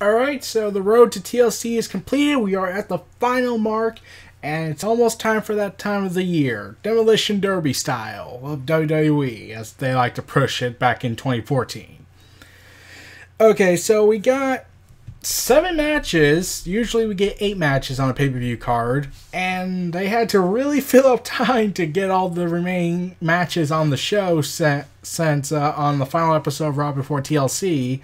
Alright, so the road to TLC is completed. We are at the final mark, and it's almost time for that time of the year. Demolition Derby style of WWE, as they like to push it back in 2014. Okay, so we got 7 matches. Usually we get 8 matches on a pay-per-view card, and they had to really fill up time to get all the remaining matches on the show since on the final episode of Raw before TLC.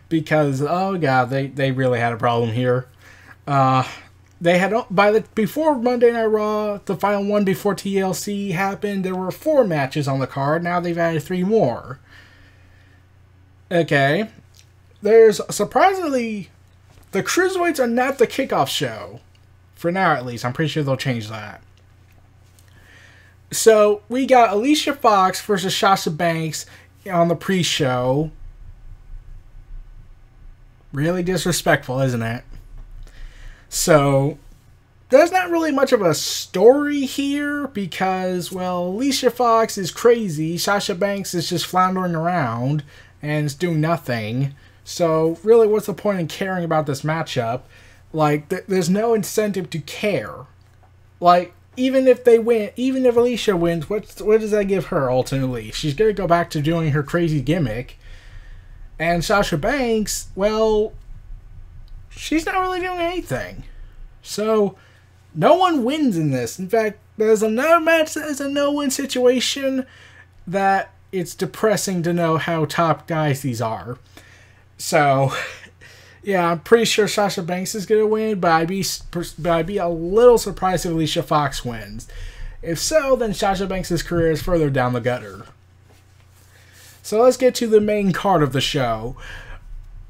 Because, oh god, they really had a problem here. They had, before Monday Night Raw, the final one before TLC happened, there were 4 matches on the card. Now they've added 3 more. Okay. There's, surprisingly, the Cruiserweights are not the kickoff show. For now, at least. I'm pretty sure they'll change that. So, we got Alicia Fox versus Sasha Banks on the pre-show. Really disrespectful, isn't it? So, there's not really much of a story here because, well, Alicia Fox is crazy. Sasha Banks is just floundering around and is doing nothing. So, really, what's the point in caring about this matchup? Like, there's no incentive to care. Like, even if they win, even if Alicia wins, what does that give her, ultimately? She's going to go back to doing her crazy gimmick. And Sasha Banks, well, she's not really doing anything. So, no one wins in this. In fact, there's another match that is a no-win situation that it's depressing to know how top guys these are. So, yeah, I'm pretty sure Sasha Banks is going to win, but I'd be a little surprised if Alicia Fox wins. If so, then Sasha Banks' career is further down the gutter. So let's get to the main card of the show.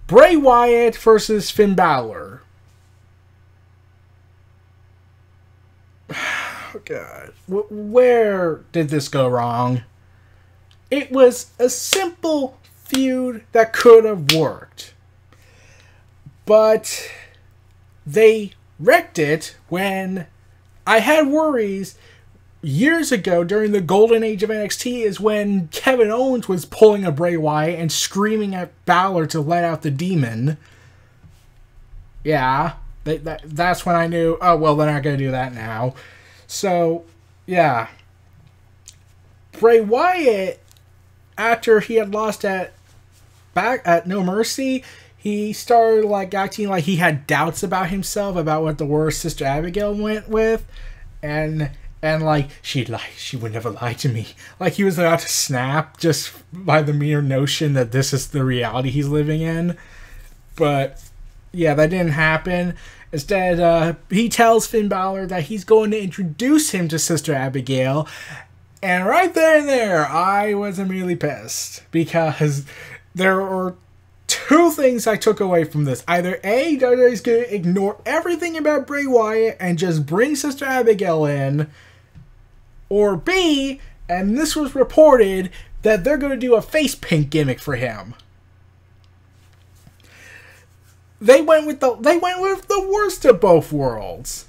Bray Wyatt versus Finn Balor. Oh god. Where did this go wrong? It was a simple feud that could have worked. But they wrecked it when I had worries. Years ago, during the golden age of NXT, is when Kevin Owens was pulling a Bray Wyatt and screaming at Balor to let out the demon. Yeah, that's when I knew, oh, well, they're not going to do that now. So, yeah. Bray Wyatt, after he had lost back at No Mercy, he started like acting like he had doubts about himself, about what the worst Sister Abigail went with, and like, she would never lie to me. Like, he was about to snap just by the mere notion that this is the reality he's living in. But, yeah, that didn't happen. Instead, he tells Finn Balor that he's going to introduce him to Sister Abigail. And right then and there, I was immediately pissed. Because there were 2 things I took away from this. Either A, WWE is going to ignore everything about Bray Wyatt and just bring Sister Abigail in. Or B, and this was reported, that they're going to do a face paint gimmick for him. They went with the worst of both worlds.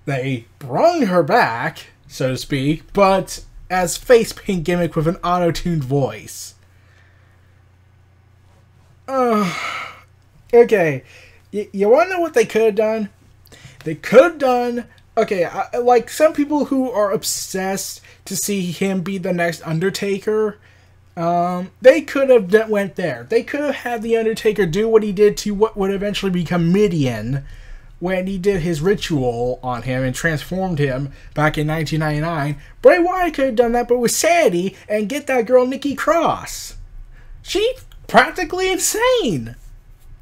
They brung her back, so to speak, but as face paint gimmick with an auto-tuned voice. Okay, you want to know what they could have done? They could have done... Okay, like some people who are obsessed to see him be the next Undertaker, they could have went there. They could have had the Undertaker do what he did to what would eventually become Mideon when he did his ritual on him and transformed him back in 1999. Bray Wyatt could have done that, but with Sadie, and get that girl Nikki Cross. She's practically insane.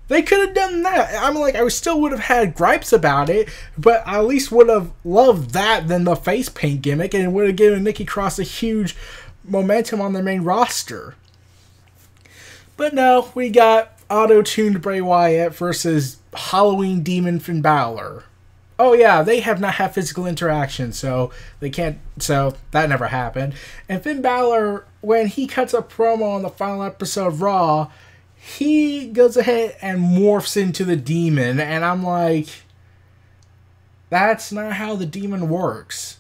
They could have done that. I'm like, I still would have had gripes about it, but I at least would have loved that than the face paint gimmick, and it would have given Nikki Cross a huge momentum on their main roster. But no, we got auto-tuned Bray Wyatt versus Halloween Demon Finn Balor. Oh yeah, they have not had physical interaction, so they can't, so that never happened. And Finn Balor, when he cuts a promo on the final episode of Raw, he goes ahead and morphs into the demon, and I'm like, that's not how the demon works.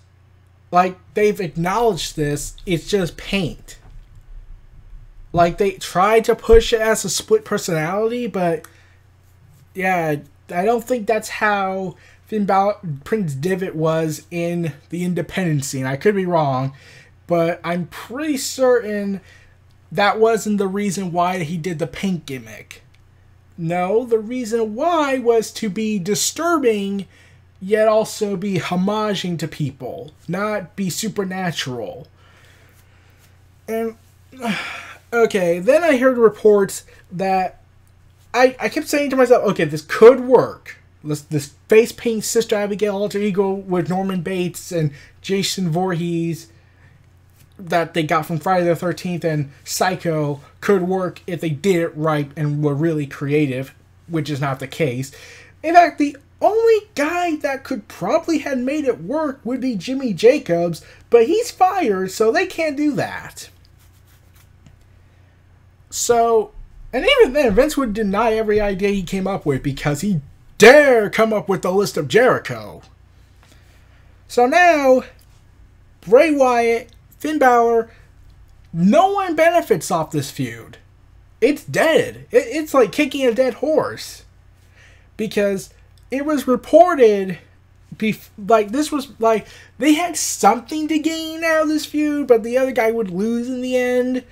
Like, they've acknowledged this, it's just paint. Like, they tried to push it as a split personality, but yeah, I don't think that's how Finn Balor, Prince Devitt was in the independent scene. I could be wrong, but I'm pretty certain that wasn't the reason why he did the pink gimmick. No, the reason why was to be disturbing, yet also be homaging to people, not be supernatural. And, okay, then I heard reports that I kept saying to myself, okay, this could work. This face paint Sister Abigail alter ego with Norman Bates and Jason Voorhees that they got from Friday the 13th and Psycho could work if they did it right and were really creative, which is not the case. In fact, the only guy that could probably have made it work would be Jimmy Jacobs, but he's fired, so they can't do that. So, and even then, Vince would deny every idea he came up with because he dare come up with the list of Jericho. So now, Bray Wyatt, Finn Balor, no one benefits off this feud. It's dead. It's like kicking a dead horse. Because it was reported, this was like, they had something to gain out of this feud, but the other guy would lose in the end.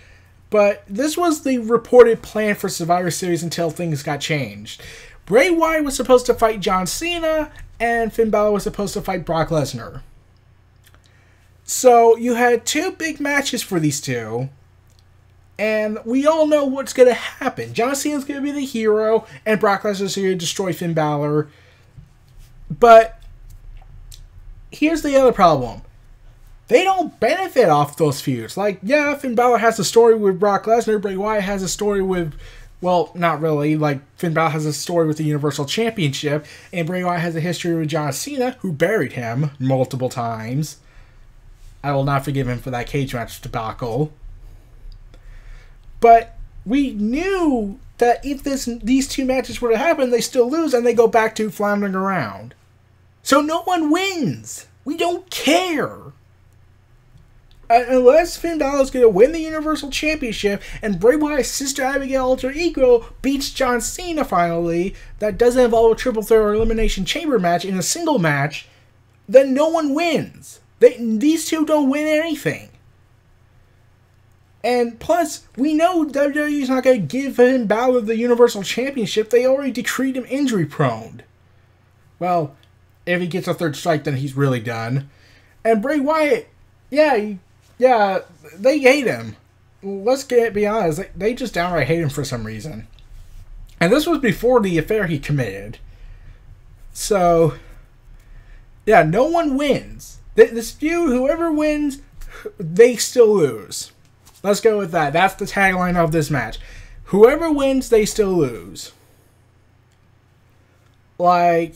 But this was the reported plan for Survivor Series until things got changed. Bray Wyatt was supposed to fight John Cena, and Finn Balor was supposed to fight Brock Lesnar. So you had two big matches for these two, and we all know what's going to happen. John Cena's going to be the hero, and Brock Lesnar's going to destroy Finn Balor. But here's the other problem. They don't benefit off those feuds. Like, yeah, Finn Balor has a story with Brock Lesnar. Bray Wyatt has a story with, well, not really. Like, Finn Balor has a story with the Universal Championship. And Bray Wyatt has a history with John Cena, who buried him multiple times. I will not forgive him for that cage match debacle. But we knew that if these two matches were to happen, they still lose and they go back to floundering around. So no one wins. We don't care. Unless Finn Balor is going to win the Universal Championship and Bray Wyatt's Sister Abigail alter ego beats John Cena finally, that doesn't involve a triple threat or elimination chamber match in a single match, then no one wins. These two don't win anything. And plus, we know WWE's not going to give Finn Balor the Universal Championship. They already decreed him injury prone. Well, if he gets a third strike, then he's really done. And Bray Wyatt, yeah, they hate him. Let's be honest, they just downright hate him for some reason. And this was before the affair he committed. So, yeah, no one wins. This feud, whoever wins, they still lose. Let's go with that. That's the tagline of this match. Whoever wins, they still lose. Like,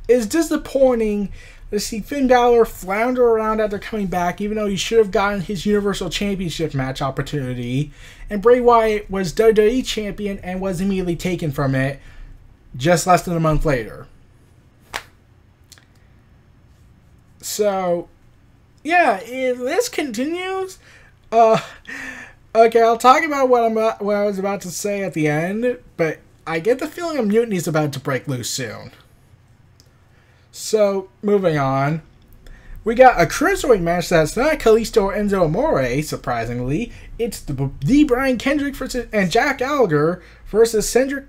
it's disappointing to see Finn Balor flounder around after coming back, even though he should have gotten his Universal Championship match opportunity. And Bray Wyatt was WWE Champion and was immediately taken from it just less than a month later. So, yeah, if this continues, okay, I'll talk about what I was about to say at the end, but I get the feeling a mutiny is about to break loose soon. So, moving on, we got a cruiserweight match that's not Kalisto or Enzo Amore, surprisingly. It's the Brian Kendrick and Jack Gallagher versus Cedric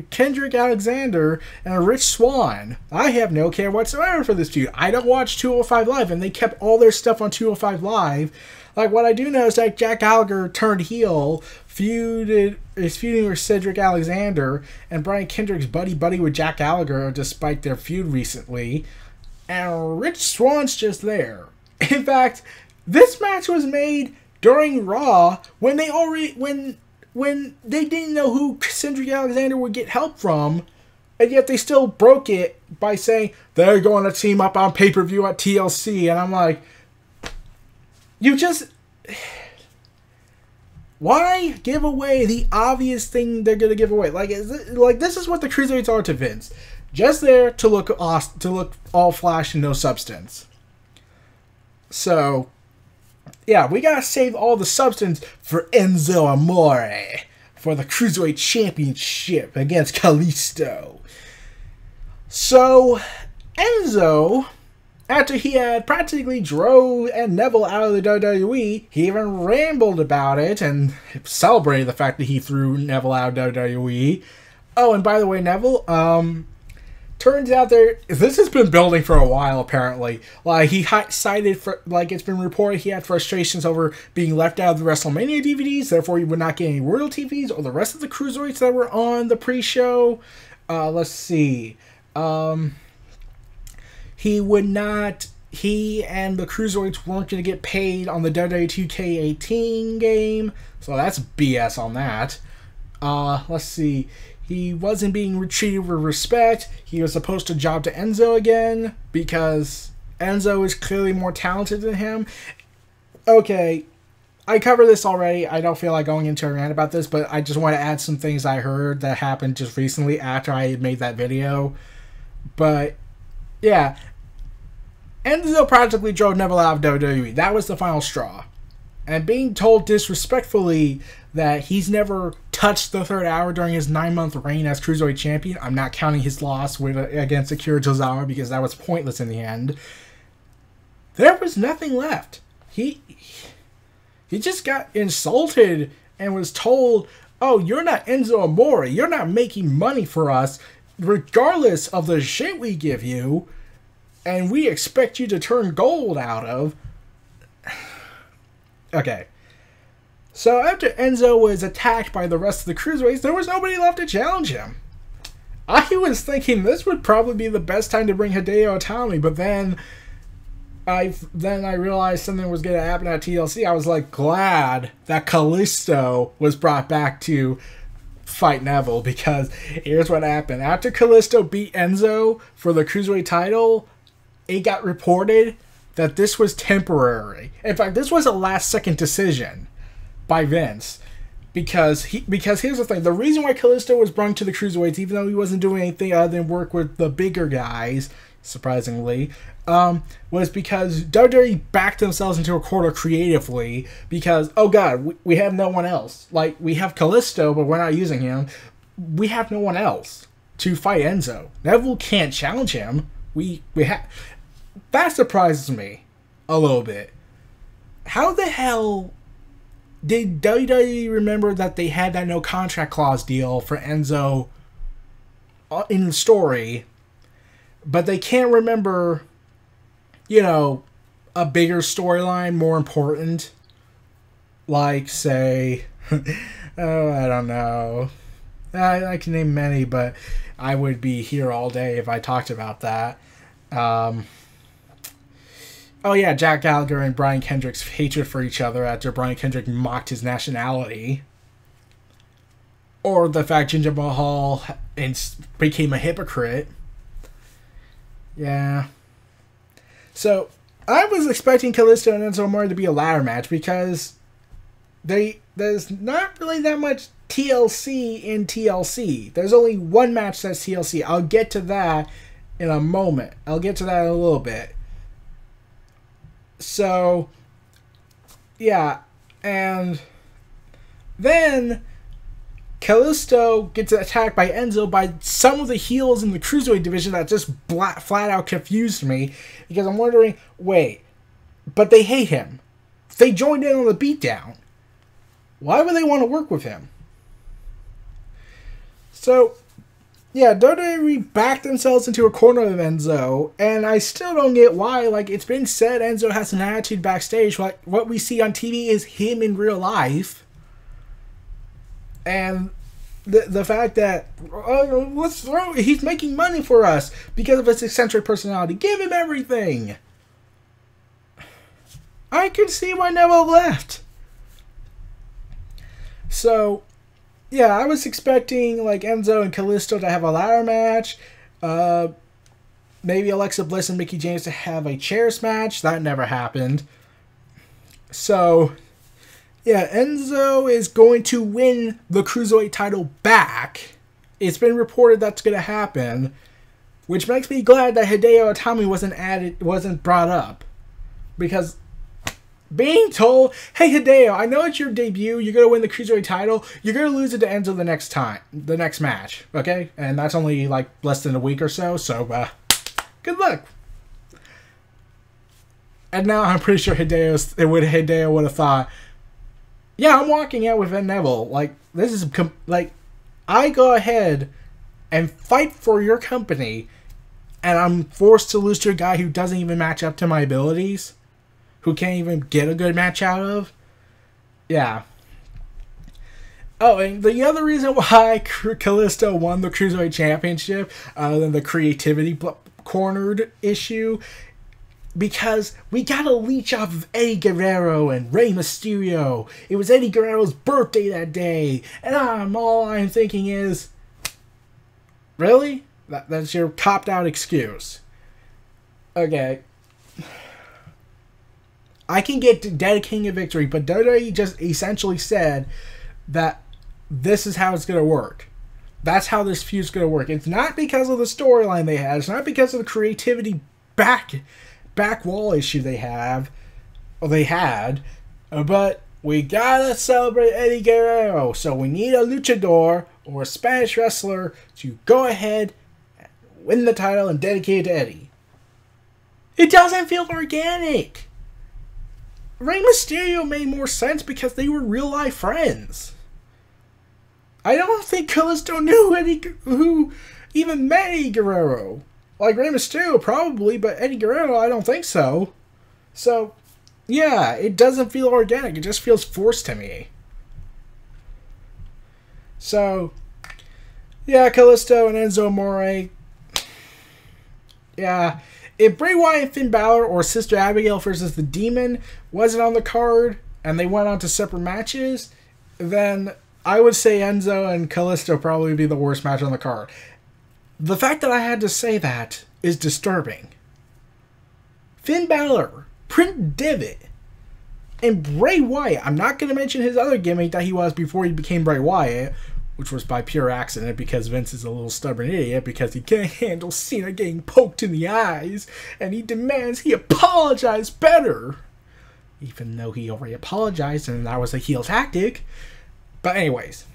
Kendrick Alexander and Rich Swann. I have no care whatsoever for this feud. I don't watch 205 Live, and they kept all their stuff on 205 Live. Like, what I do know is that Jack Gallagher turned heel, is feuding with Cedric Alexander, and Brian Kendrick's buddy with Jack Gallagher, despite their feud recently. And Rich Swann's just there. In fact, this match was made during Raw when they didn't know who Cedric Alexander would get help from, and yet they still broke it by saying they're going to team up on pay-per-view at TLC. And I'm like, why give away the obvious thing they're going to give away? Like this is what the Cruiserweights are to Vince. Just there to look all flash and no substance. So, yeah, we got to save all the substance for Enzo Amore for the Cruiserweight Championship against Kalisto. So, Enzo, after he had practically drove Neville out of the WWE, he even rambled about it and celebrated the fact that he threw Neville out of WWE. Oh, and by the way, Neville, turns out this has been building for a while, apparently. Like, he cited, it's been reported he had frustrations over being left out of the WrestleMania DVDs, therefore he would not get any royalty fees, or the rest of the Cruiserweights that were on the pre-show. Let's see. He and the Cruiserweights weren't going to get paid on the WWE 2K18 game, so that's BS on that. Let's see. He wasn't being treated with respect. He was supposed to job to Enzo again because Enzo is clearly more talented than him. Okay, I covered this already. I don't feel like going into a rant about this, but I just want to add some things I heard that happened just recently after I had made that video. But, yeah. Enzo practically drove Neville out of WWE. That was the final straw. And being told disrespectfully that he's never touched the third hour during his 9-month reign as Cruiserweight Champion. I'm not counting his loss against Akira Tozawa because that was pointless in the end. There was nothing left. He just got insulted and was told, oh, you're not Enzo Amore. You're not making money for us regardless of the shit we give you. And we expect you to turn gold out of. Okay. So after Enzo was attacked by the rest of the Cruiserweights, there was nobody left to challenge him. I was thinking this would probably be the best time to bring Hideo Itami, but then I realized something was going to happen at TLC. I was like glad that Kalisto was brought back to fight Neville, because here's what happened. After Kalisto beat Enzo for the Cruiserweight title, it got reported that this was temporary. In fact, this was a last-second decision by Vince, because here's the thing: the reason why Kalisto was brought to the Cruiserweights, even though he wasn't doing anything other than work with the bigger guys, surprisingly, was because WWE backed themselves into a corner creatively. Because, oh god, we have no one else. Like, we have Kalisto, but we're not using him. We have no one else to fight Enzo. Neville can't challenge him. We have. That surprises me a little bit. How the hell did WWE remember that they had that no contract clause deal for Enzo in the story, but they can't remember, you know, a bigger storyline more important? Like, say, oh, I don't know. I can name many, but I would be here all day if I talked about that. Oh yeah, Jack Gallagher and Brian Kendrick's hatred for each other after Brian Kendrick mocked his nationality. Or the fact Jinder Mahal became a hypocrite. Yeah. So, I was expecting Kalisto and Enzo Amore to be a ladder match, because there's not really that much TLC in TLC. There's only one match that's TLC. I'll get to that in a moment. I'll get to that in a little bit. So, yeah, and then Kalisto gets attacked by Enzo by some of the heels in the Cruiserweight division that just flat out confused me, because I'm wondering, wait, but they hate him. They joined in on the beatdown. Why would they want to work with him? So, yeah, WWE backed themselves into a corner of Enzo, and I still don't get why. Like, it's been said Enzo has an attitude backstage. Like, what we see on TV is him in real life. And the fact that, he's making money for us because of his eccentric personality. Give him everything. I can see why Neville left. So, yeah, I was expecting, like, Enzo and Kalisto to have a ladder match. Maybe Alexa Bliss and Mickie James to have a chairs match. That never happened. So, yeah, Enzo is going to win the Cruiserweight title back. It's been reported that's going to happen, which makes me glad that Hideo Itami wasn't brought up. Because being told, hey Hideo, I know it's your debut, you're gonna win the Cruiserweight title, you're gonna lose it to Enzo the next match, okay? And that's only like less than a week or so, good luck. And now I'm pretty sure Hideo would have thought, yeah, I'm walking out with Ed Neville. Like, this is, like, I go ahead and fight for your company, and I'm forced to lose to a guy who doesn't even match up to my abilities, who can't even get a good match out of. Yeah. Oh, and the other reason why Kalisto won the Cruiserweight Championship, other than the creativity cornered issue, because we got a leech off of Eddie Guerrero and Rey Mysterio. It was Eddie Guerrero's birthday that day. And all I'm thinking is, really? That's your copped out excuse. Okay. I can get to dedicating a victory, but WWE just essentially said that this is how it's going to work. That's how this feud's going to work. It's not because of the storyline they had. It's not because of the creativity back wall issue they had, but we gotta celebrate Eddie Guerrero, so we need a luchador or a Spanish wrestler to go ahead and win the title and dedicate it to Eddie. It doesn't feel organic. Rey Mysterio made more sense because they were real life friends. I don't think Kalisto knew who even met Eddie Guerrero. Like, Rey Mysterio, probably, but Eddie Guerrero, I don't think so. So, yeah, it doesn't feel organic. It just feels forced to me. So, yeah, Kalisto and Enzo Amore. Yeah, if Bray Wyatt and Finn Balor or Sister Abigail versus the Demon wasn't on the card, and they went on to separate matches, then I would say Enzo and Kalisto probably be the worst match on the card. The fact that I had to say that is disturbing. Finn Balor, Prince Devitt, and Bray Wyatt. I'm not going to mention his other gimmick that he was before he became Bray Wyatt, which was by pure accident because Vince is a little stubborn idiot because he can't handle Cena getting poked in the eyes, and he demands he apologize better. Even though he already apologized and that was a heel tactic. But anyways.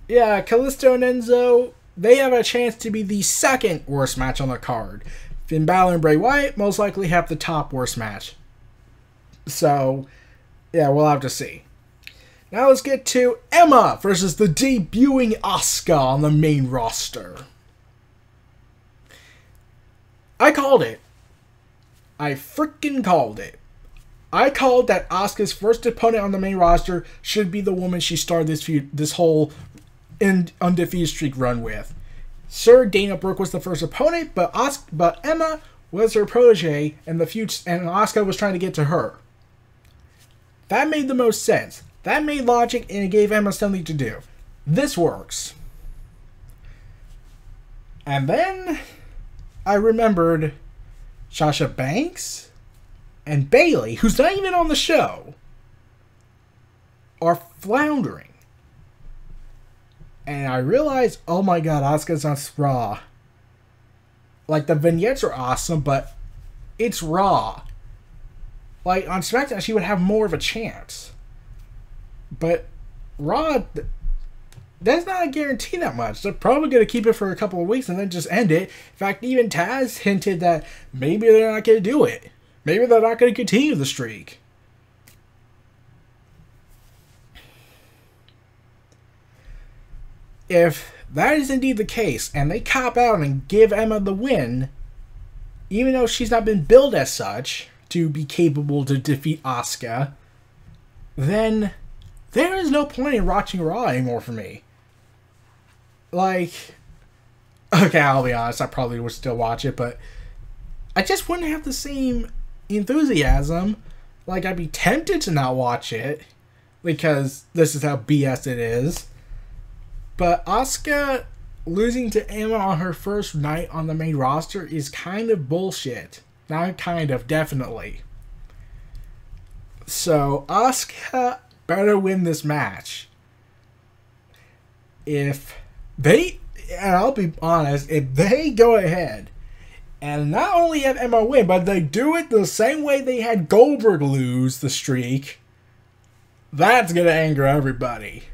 Yeah, Kalisto and Enzo, they have a chance to be the second worst match on the card. Finn Balor and Bray Wyatt most likely have the top worst match. So, yeah, we'll have to see. Now let's get to Emma versus the debuting Asuka on the main roster. I called it. I freaking called it. I called that Asuka's first opponent on the main roster should be the woman she started this whole undefeated streak run with. Sir, Dana Brooke was the first opponent, but Emma was her protege, and Asuka was trying to get to her. That made the most sense. That made logic, and it gave Emma something to do. This works. And then I remembered Sasha Banks and Bayley, who's not even on the show, are floundering. And I realized, oh my god, Asuka's on Raw. Like, the vignettes are awesome, but it's Raw. Like, on SmackDown, she would have more of a chance. But Raw, that's not a guarantee that much. They're probably going to keep it for a couple of weeks and then just end it. In fact, even Taz hinted that maybe they're not going to do it. Maybe they're not going to continue the streak. If that is indeed the case, and they cop out and give Emma the win, even though she's not been billed as such to be capable to defeat Asuka, then there is no point in watching Raw anymore for me. Like, okay, I'll be honest, I probably would still watch it, but I just wouldn't have the same enthusiasm. Like, I'd be tempted to not watch it, because this is how BS it is. But Asuka losing to Emma on her first night on the main roster is kind of bullshit. Not kind of, definitely. So, Asuka better win this match. If they, and I'll be honest, if they go ahead And not only have Emma win, but they do it the same way they had Goldberg lose the streak. That's going to anger everybody.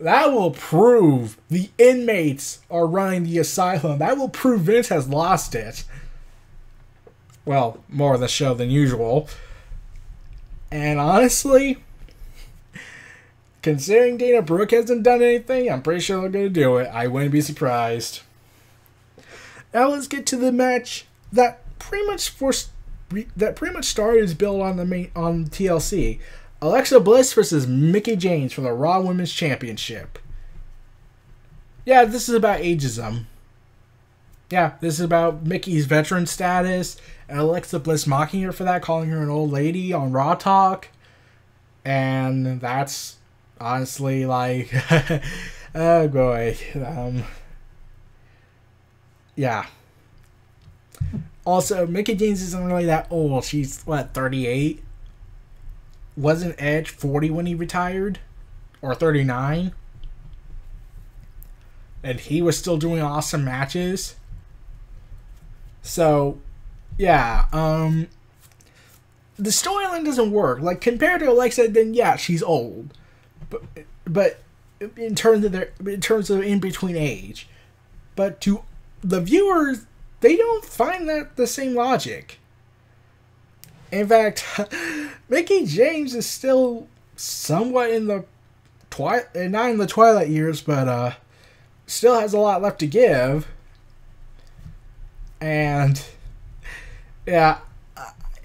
That will prove the inmates are running the asylum. That will prove Vince has lost it. Well, more of the show than usual. And honestly, considering Dana Brooke hasn't done anything, I'm pretty sure they're going to do it. I wouldn't be surprised. Now let's get to the match that pretty much started its build on TLC. Alexa Bliss versus Mickie James for the Raw Women's Championship. Yeah, this is about ageism. Yeah, this is about Mickey's veteran status and Alexa Bliss mocking her for that, calling her an old lady on Raw Talk. And that's honestly like, oh boy. Yeah. Also, Mickie James isn't really that old. She's, 38? Wasn't Edge 40 when he retired? Or 39? And he was still doing awesome matches. So, yeah. The storyline doesn't work. Like, compared to Alexa, then yeah, she's old. But in terms of in-between age. But to the viewers, they don't find that the same logic. In fact, Mickie James is still somewhat in the not in the twilight years, but still has a lot left to give. And yeah,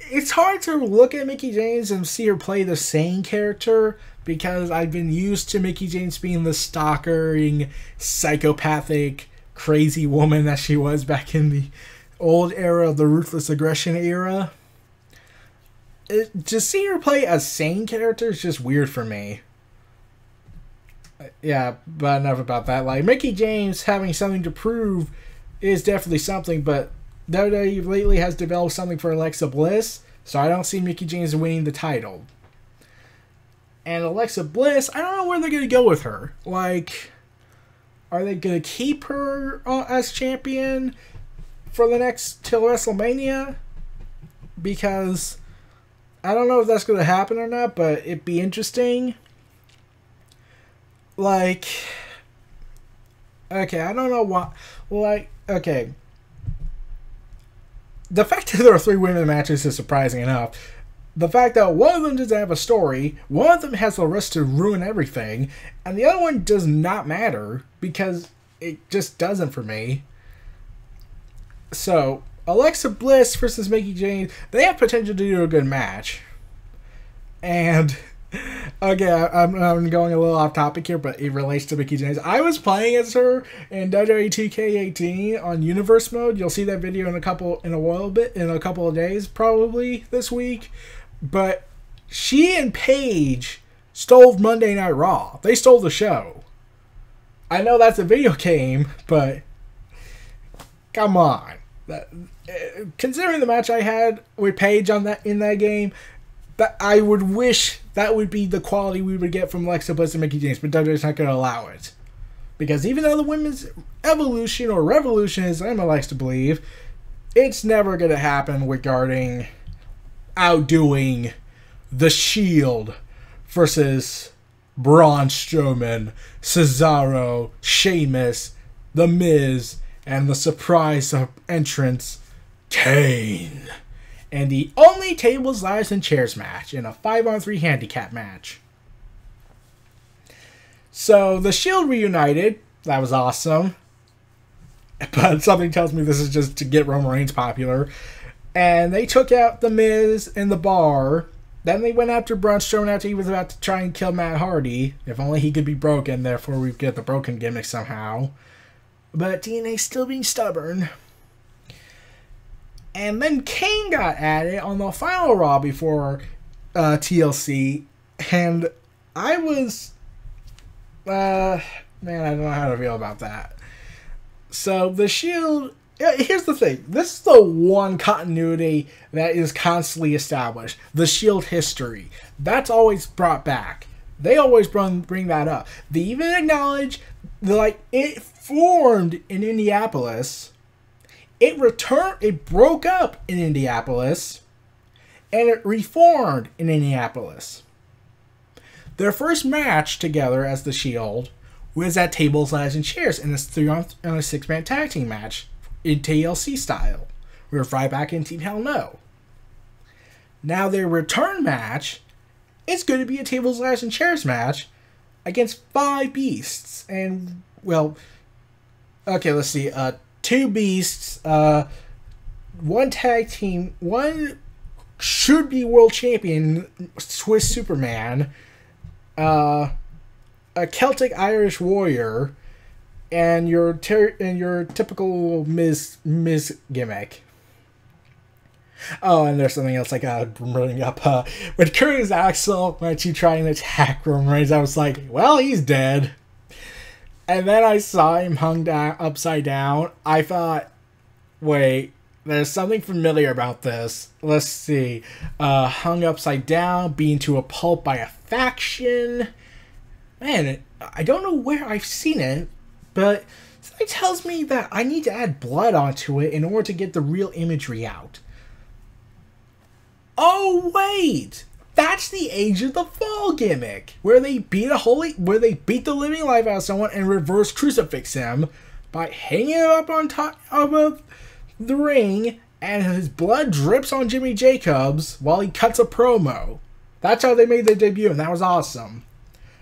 it's hard to look at Mickie James and see her play the same character because I've been used to Mickie James being the stalkering, psychopathic, crazy woman that she was back in the old era of the Ruthless Aggression era. To see her play a sane character is just weird for me. Yeah, but enough about that. Like, Mickie James having something to prove is definitely something, but WWE lately has developed something for Alexa Bliss, so I don't see Mickie James winning the title. And Alexa Bliss, I don't know where they're going to go with her. Like, are they going to keep her as champion for the next till WrestleMania? Because I don't know if that's going to happen or not, but it'd be interesting. Like, okay, I don't know why. Like, okay. The fact that there are 3 women matches is surprising enough. The fact that one of them doesn't have a story, one of them has the risk to ruin everything, and the other one does not matter because it just doesn't for me. So, Alexa Bliss versus Mickie James, they have potential to do a good match. And, okay, I'm going a little off topic here, but it relates to Mickie James. I was playing as her in WWE 2K18 on Universe mode. You'll see that video in a couple of days, probably this week. But she and Paige stole Monday Night Raw. They stole the show. I know that's a video game, but come on. Considering the match I had with Paige in that game, that I would wish that would be the quality we would get from Alexa Bliss and Mickie James, but WWE's not going to allow it. Because even though the women's evolution or revolution, as Emma likes to believe, it's never going to happen regarding outdoing The Shield versus Braun Strowman, Cesaro, Sheamus, The Miz, and the surprise entrance, Kane. And the only tables, ladders, and chairs match in a 5-on-3 handicap match. So, The Shield reunited. That was awesome. But something tells me this is just to get Roman Reigns popular. And they took out The Miz in the bar. Then they went after Braun Strowman after he was about to try and kill Matt Hardy. If only he could be broken, therefore we get the broken gimmick somehow. But TNA's still being stubborn. And then Kane got at it on the final Raw before TLC. And I was... man, I don't know how to feel about that. So, The Shield... Here's the thing. This is the one continuity that is constantly established. The Shield history. That's always brought back. They always bring that up. They even acknowledge, like, it formed in Indianapolis. It broke up in Indianapolis, and it reformed in Indianapolis. Their first match together as the Shield was at Tables, Ladders, and Chairs in a 6-man tag team match in TLC style. We were right back in Team Hell No. Now their return match is going to be a Tables, Ladders, and Chairs match against 5 Beasts. And, well, okay, let's see. 2 Beasts, 1 tag team, 1 should-be world champion, Swiss Superman, a Celtic Irish warrior, and your typical Miz gimmick. Oh, and there's something else I gotta bring up. When Curtis Axel went to try and attack Roman Reigns, I was like, well, he's dead. And then I saw him hung down, upside down. I thought, wait, there's something familiar about this. Let's see. Hung upside down, beaten to a pulp by a faction. Man, I don't know where I've seen it, but something tells me that I need to add blood onto it in order to get the real imagery out. Oh, wait! That's the Age of the Fall gimmick, where they beat the living life out of someone and reverse crucifix him by hanging him up on top of the ring, and his blood drips on Jimmy Jacobs while he cuts a promo. That's how they made their debut, and that was awesome.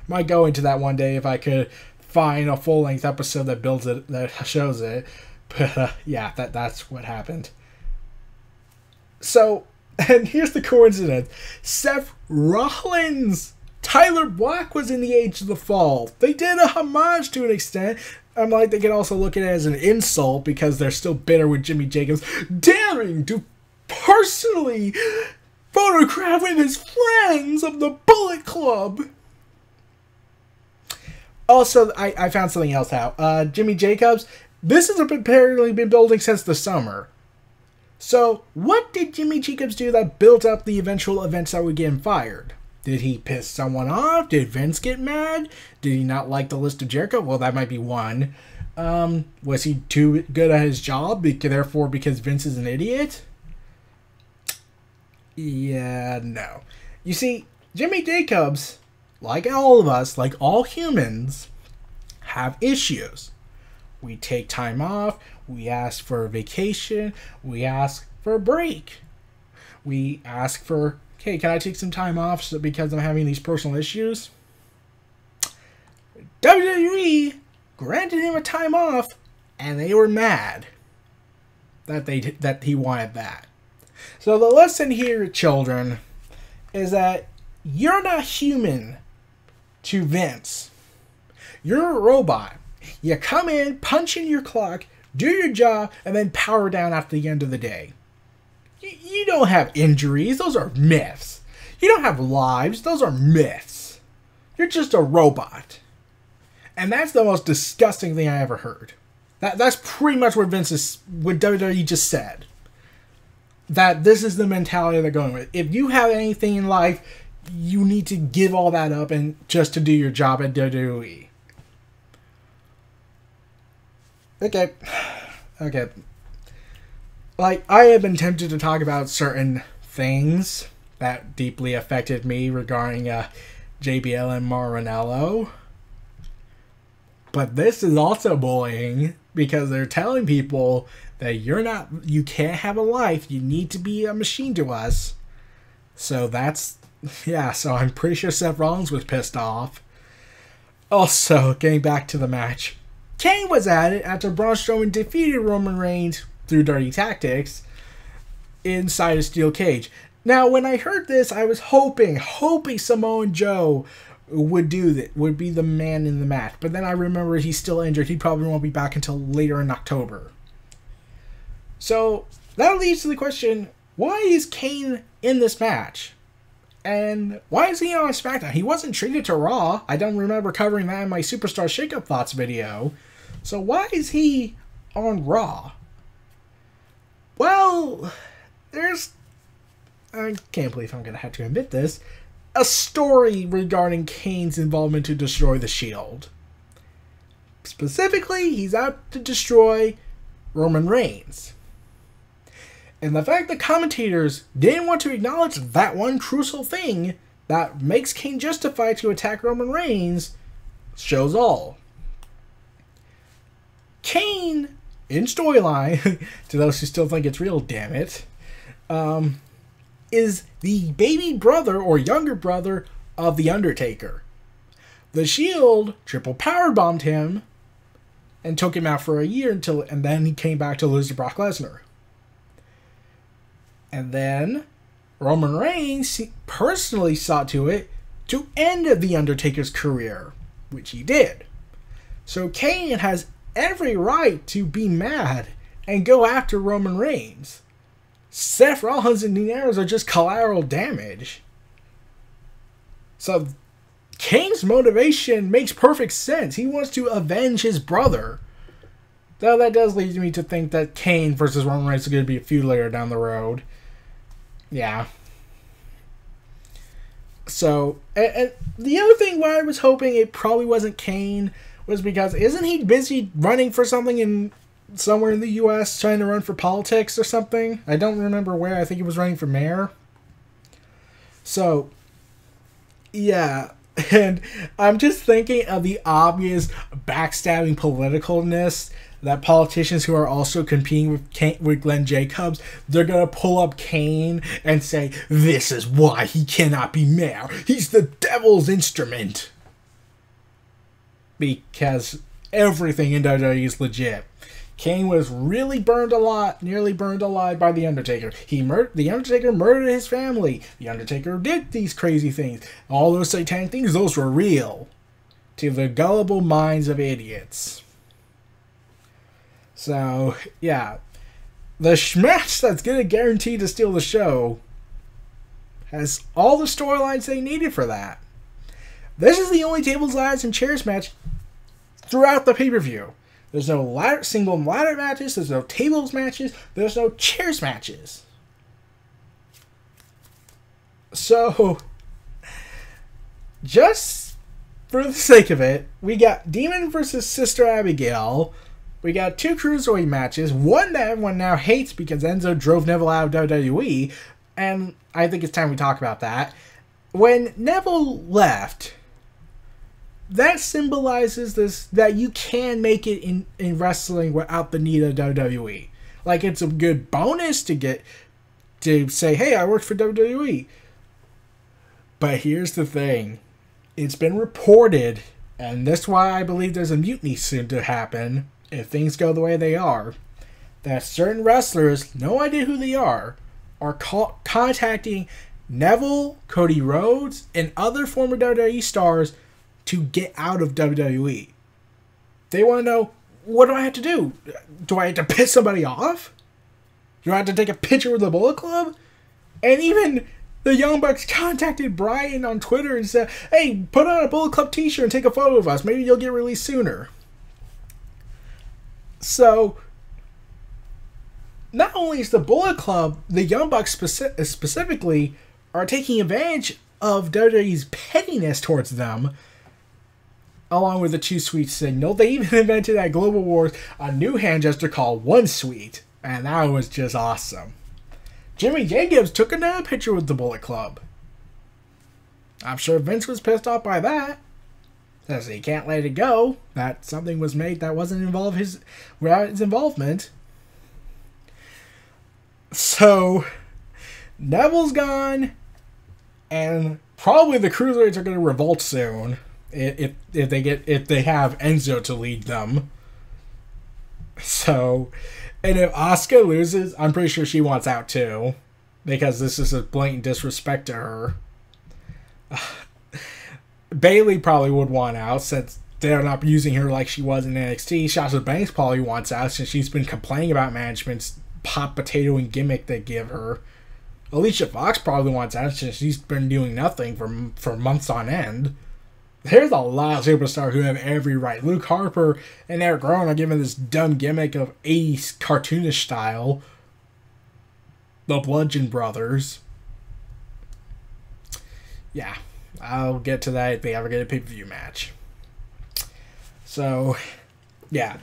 Might go into that one day if I could find a full-length episode that shows it. But yeah, that's what happened. So, and here's the coincidence. Seth Rollins, Tyler Black was in the Age of the Fall. They did a homage to an extent. I'm like, they can also look at it as an insult because they're still bitter with Jimmy Jacobs daring to personally photograph with his friends of the Bullet Club. Also, I found something else out. Jimmy Jacobs, this has apparently been building since the summer. So, what did Jimmy Jacobs do that built up the eventual events that would get him fired? Did he piss someone off? Did Vince get mad? Did he not like the list of Jericho? Well, that might be one. Was he too good at his job, therefore because Vince is an idiot? Yeah, no. You see, Jimmy Jacobs, like all of us, like all humans, have issues. We take time off, we ask for a vacation, we ask for a break. We ask for, okay, can I take some time off because I'm having these personal issues? WWE granted him a time off, and they were mad that he wanted that. So the lesson here, children, is that you're not human to Vince. You're a robot. You come in, punch in your clock, do your job, and then power down after the end of the day. You don't have injuries. Those are myths. You don't have lives. Those are myths. You're just a robot. And that's the most disgusting thing I ever heard. That's pretty much what what WWE just said. That this is the mentality they're going with. If you have anything in life, you need to give all that up and just to do your job at WWE. Okay. Like, I have been tempted to talk about certain things that deeply affected me regarding JBL and Maranello. But this is also bullying because they're telling people that you can't have a life. You need to be a machine to us. So so I'm pretty sure Seth Rollins was pissed off. Also, getting back to the match. Kane was at it after Braun Strowman defeated Roman Reigns through dirty tactics inside a steel cage. Now, when I heard this, I was hoping Samoa Joe would be the man in the match. But then I remember he's still injured. He probably won't be back until later in October. So that leads to the question, why is Kane in this match? And why is he on SmackDown? He wasn't treated to Raw. I don't remember covering that in my Superstar Shakeup Thoughts video. So why is he on Raw? Well, I can't believe I'm going to have to admit this, a story regarding Kane's involvement to destroy the Shield. Specifically, he's out to destroy Roman Reigns. And the fact that commentators didn't want to acknowledge that one crucial thing that makes Kane justified to attack Roman Reigns shows all. Kane, in storyline, to those who still think it's real, damn it, is the baby brother or younger brother of The Undertaker. The Shield triple powerbombed him and took him out for a year and then he came back to lose to Brock Lesnar. And then Roman Reigns personally saw to it to end The Undertaker's career, which he did. So Kane has every right to be mad and go after Roman Reigns. Seth Rollins and Dean Ambrose are just collateral damage. So Kane's motivation makes perfect sense. He wants to avenge his brother. Though that does lead me to think that Kane versus Roman Reigns is going to be a feud later down the road. Yeah. So, and the other thing why I was hoping it probably wasn't Kane was because isn't he busy running for something somewhere in the U.S. trying to run for politics or something? I don't remember where. I think he was running for mayor. So, yeah. And I'm just thinking of the obvious backstabbing politicalness that politicians who are also competing with Glenn Jacobs, they're going to pull up Kane and say, this is why he cannot be mayor. He's the devil's instrument. Because everything in WWE is legit. Kane was really nearly burned alive by The Undertaker. The Undertaker murdered his family. The Undertaker did these crazy things. All those satanic things, those were real. To the gullible minds of idiots. So, yeah. The match that's going to guarantee to steal the show has all the storylines they needed for that. This is the only tables, ladders, and chairs match throughout the pay-per-view. There's no single ladder matches, there's no tables matches, there's no chairs matches. So, just for the sake of it, we got Demon versus Sister Abigail. We got 2 cruiserweight matches, one that everyone now hates because Enzo drove Neville out of WWE, and I think it's time we talk about that. When Neville left, that symbolizes that you can make it in wrestling without the need of WWE. Like, it's a good bonus to say, hey, I worked for WWE. But here's the thing. It's been reported, and that's why I believe there's a mutiny soon to happen, if things go the way they are, that certain wrestlers, no idea who they are contacting Neville, Cody Rhodes, and other former WWE stars to get out of WWE. They want to know, what do I have to do? Do I have to piss somebody off? Do I have to take a picture with the Bullet Club? And even the Young Bucks contacted Brian on Twitter and said, hey, put on a Bullet Club t-shirt and take a photo of us. Maybe you'll get released sooner. So, not only is the Bullet Club, the Young Bucks specifically, are taking advantage of WWE's pettiness towards them, along with the 2 Sweet signal. They even invented at Global Wars a new hand gesture called 1 Sweet, and that was just awesome. Jimmy Jacobs took another picture with the Bullet Club. I'm sure Vince was pissed off by that. Says he can't let it go. That something was made that wasn't without his involvement. So, Neville's gone, and probably the Cruiserweights are going to revolt soon if they have Enzo to lead them. So, and if Asuka loses, I'm pretty sure she wants out too, because this is a blatant disrespect to her. Bayley probably would want out since they're not using her like she was in NXT. Sasha Banks probably wants out since she's been complaining about management's hot potato and gimmick they give her. Alicia Fox probably wants out since she's been doing nothing for months on end. There's a lot of superstars who have every right. Luke Harper and Eric Rowan are given this dumb gimmick of 80s cartoonish style. The Bludgeon Brothers. Yeah. I'll get to that if they ever get a pay-per-view match. So, yeah.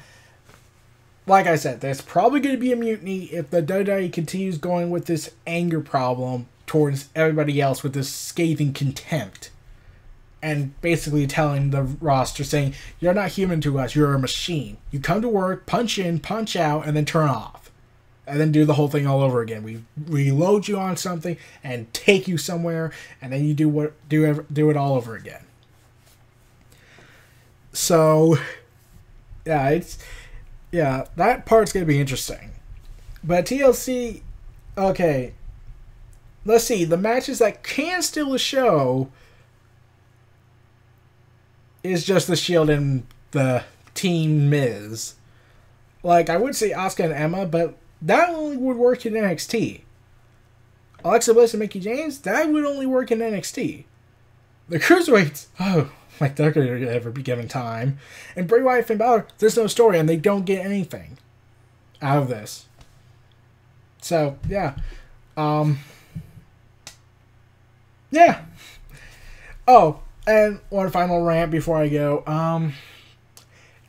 like I said, there's probably going to be a mutiny if the WWE continues going with this anger problem towards everybody else with this scathing contempt. And basically telling the roster, saying, you're not human to us, you're a machine. You come to work, punch in, punch out, and then turn off. And then do the whole thing all over again. We reload you on something and take you somewhere, and then you do it all over again. So, yeah, that part's going to be interesting. But TLC, okay, let's see, the matches that can steal the show is just the Shield and the Team Miz. Like, I would say Asuka and Emma, but that only would work in NXT. Alexa Bliss and Mickie James, that would only work in NXT. The Cruiserweights, like they're going to ever be given time. And Bray Wyatt and Finn Balor, there's no story, and they don't get anything out of this. So, yeah. Yeah. Oh, and one final rant before I go.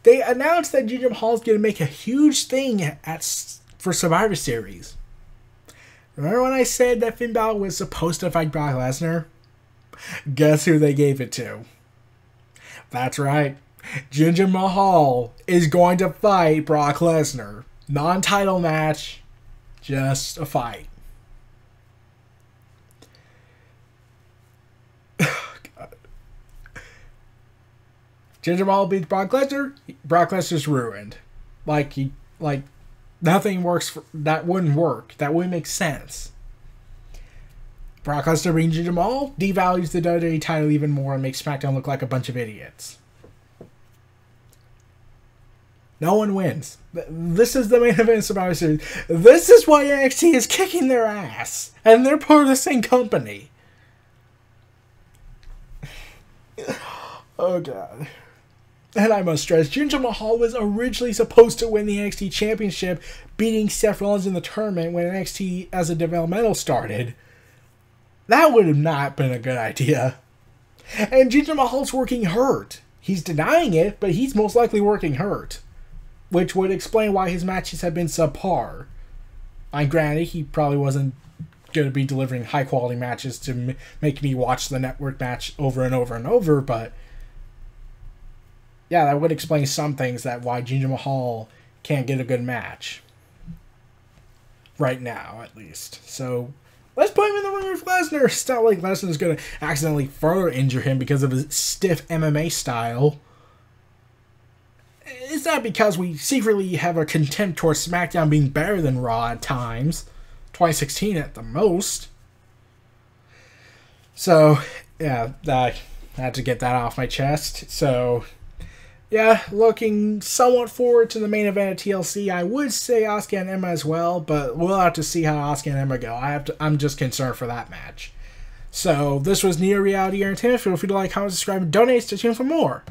They announced that Jinder Mahal is going to make a huge thing for Survivor Series. Remember when I said that Finn Balor was supposed to fight Brock Lesnar? Guess who they gave it to? That's right. Jinder Mahal is going to fight Brock Lesnar. Non-title match, just a fight. Jinder Mahal beats Brock Lesnar. Brock Lesnar's ruined. Like nothing works. That wouldn't work. That wouldn't make sense. Brock Lesnar beating Jinder Mahal devalues the WWE title even more and makes SmackDown look like a bunch of idiots. No one wins. This is the main event of Survivor Series. This is why NXT is kicking their ass, and they're part of the same company. Oh god. And I must stress, Jinder Mahal was originally supposed to win the NXT Championship, beating Seth Rollins in the tournament when NXT as a developmental started. That would have not been a good idea. And Jinder Mahal's working hurt. He's denying it, but he's most likely working hurt. Which would explain why his matches have been subpar. Granted, he probably wasn't going to be delivering high-quality matches to make me watch the network match over and over and over, but yeah, that would explain some things that why Jinder Mahal can't get a good match. Right now, at least. So, let's put him in the ring with Lesnar. It's not like Lesnar's going to accidentally further injure him because of his stiff MMA style. It's not because we secretly have a contempt towards SmackDown being better than Raw at times. 2016 at the most. So, yeah, I had to get that off my chest. So, yeah, looking somewhat forward to the main event of TLC. I would say Asuka and Emma as well, but we'll have to see how Asuka and Emma go. I'm just concerned for that match. So, this was Neo Reality Entertainment. Feel free to like, comment, subscribe, and donate to tune for more.